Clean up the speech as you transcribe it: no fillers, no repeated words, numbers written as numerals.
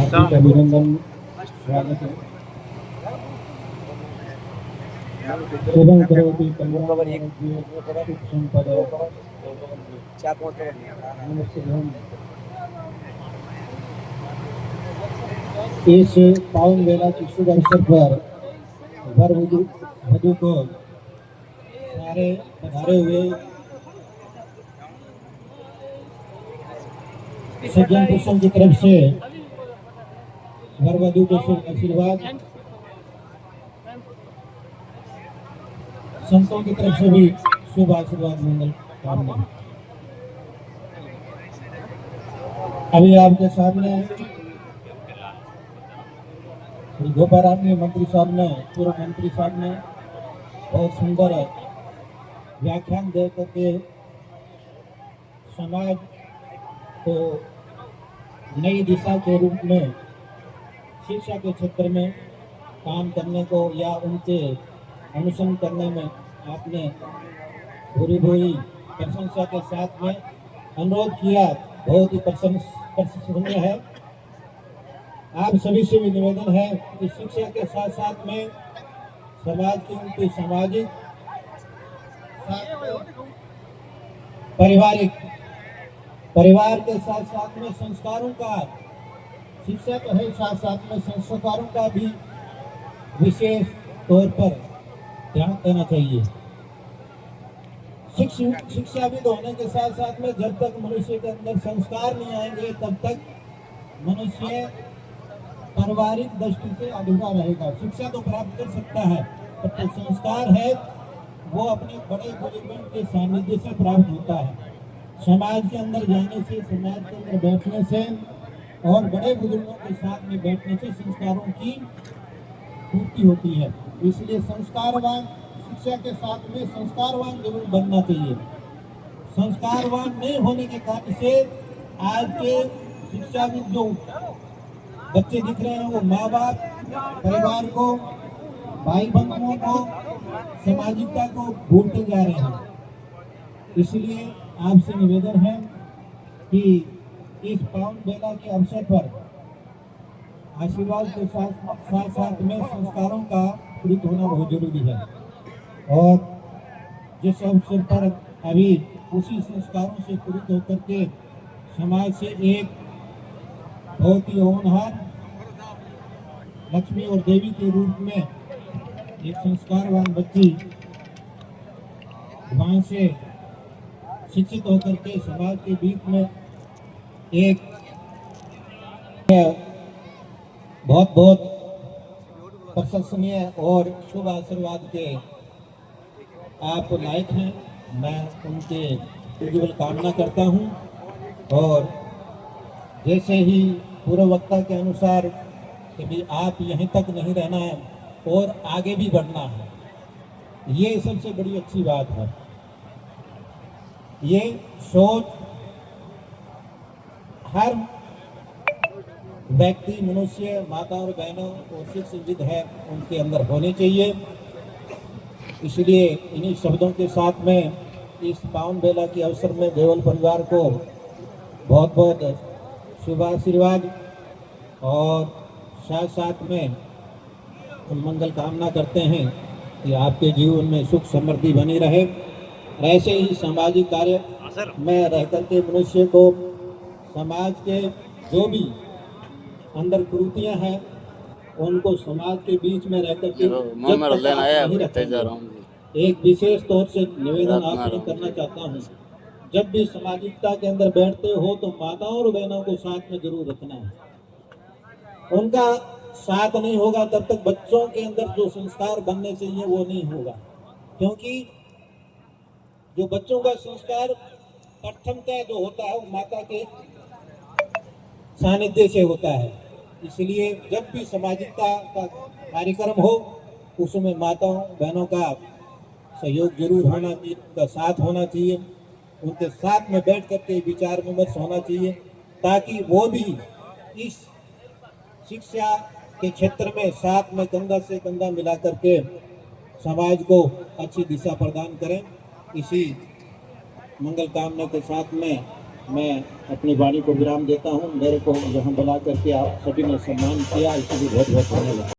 हार्दिक अभिनंदन, स्वागत है। शुभं करोति कल्याणं सुख संपदा। नमस्ते बहन। इस पावन बेला की शुभ अवसर पर वर वधु को सारे पधारे हुए सज्जन पुरुषों की तरफ से वर वधु को शुभ आशीर्वाद, संतों की तरफ से भी शुभ आशीर्वाद, मंगल कामना। अभी आपके सामने श्री गोपाराम मंत्री साहब ने, पूर्व मंत्री साहब ने बहुत सुंदर व्याख्यान दे करके समाज को नई दिशा के रूप में शिक्षा के क्षेत्र में काम करने को या उनके अनुसरण करने में आपने भूरी प्रशंसा के साथ में अनुरोध किया। बहुत ही प्रशंसनीय है। आप सभी से भी निवेदन है कि शिक्षा के साथ साथ में समाज की उनकी सामाजिक, परिवार के साथ साथ में संस्कारों का, शिक्षा तो है, साथ साथ में संस्कारों का भी विशेष तौर पर ध्यान देना चाहिए। शिक्षाविद होने के साथ साथ में जब तक मनुष्य के अंदर संस्कार नहीं आएंगे तब तक मनुष्य पारिवारिक दृष्टि से अधूरा रहेगा। शिक्षा तो प्राप्त कर सकता है, पर जो संस्कार है वो अपने बड़े बुजुर्गों के सानिध्य से प्राप्त होता है। समाज के अंदर जाने से, समाज के अंदर बैठने से और बड़े बुजुर्गों के साथ में बैठने से संस्कारों की पूर्ति होती है। इसलिए संस्कारवान, शिक्षा के साथ में संस्कारवान जरूर बनना चाहिए। संस्कारवान नहीं होने के कारण से आज के शिक्षाविद जो बच्चे दिख रहे हैं वो माँ बाप, परिवार को, भाई बंधुओं को, सामाजिकता को भूलते जा रहे हैं। इसलिए आपसे निवेदन है कि इस पावन बेला के अवसर पर आशीर्वाद के साथ साथ में संस्कारों का पूरित होना बहुत जरूरी है। और जिस अवसर पर अभी उसी संस्कारों से पूरित होकर के समाज से एक बहुत ही होनहार लक्ष्मी और देवी के रूप में एक संस्कारवान बच्ची वहां से शिक्षित होकर के समाज के बीच में एक बहुत बहुत प्रशंसनीय और शुभ आशीर्वाद के आप लायक हैं। मैं उनके उज्ज्वल कामना करता हूं। और जैसे ही पूर्व वक्ता के अनुसार कि भी आप यहीं तक नहीं रहना है और आगे भी बढ़ना है, ये सबसे बड़ी अच्छी बात है। ये सोच हर व्यक्ति, मनुष्य, माता और बहनों और शिक्षित है उनके अंदर होनी चाहिए। इसलिए इन्हीं शब्दों के साथ में इस पावन बेला के अवसर में देवल परिवार को बहुत बहुत शुभ आशीर्वाद और साथ साथ में हम मंगल कामना करते हैं कि आपके जीवन में सुख समृद्धि बनी रहे। ऐसे ही सामाजिक कार्य में रह करके मनुष्य को समाज के जो भी अंदर कुरीतियां हैं उनको समाज के बीच में रह करके एक विशेष तौर से निवेदन आपसे करना चाहता हूँ, जब भी सामाजिकता के अंदर बैठते हो तो माताओं और बहनों को साथ में जरूर रखना है। उनका साथ नहीं होगा तब तक बच्चों के अंदर जो संस्कार बनने चाहिए वो नहीं होगा, क्योंकि जो बच्चों का संस्कार प्रथमतः जो होता है वो माता के सानिध्य से होता है। इसलिए जब भी सामाजिकता का कार्यक्रम हो उसमें माताओं बहनों का सहयोग जरूर होना चाहिए, उनका साथ होना चाहिए, उनके साथ में बैठ करके विचार विमर्श होना चाहिए, ताकि वो भी इस शिक्षा के क्षेत्र में साथ में कंधा से कंधा मिला करके समाज को अच्छी दिशा प्रदान करें। इसी मंगल कामना के साथ में मैं अपनी वाणी को विराम देता हूँ। मेरे को यहाँ बुला करके आप सभी ने सम्मान किया, इसलिए बहुत बहुत धन्यवाद।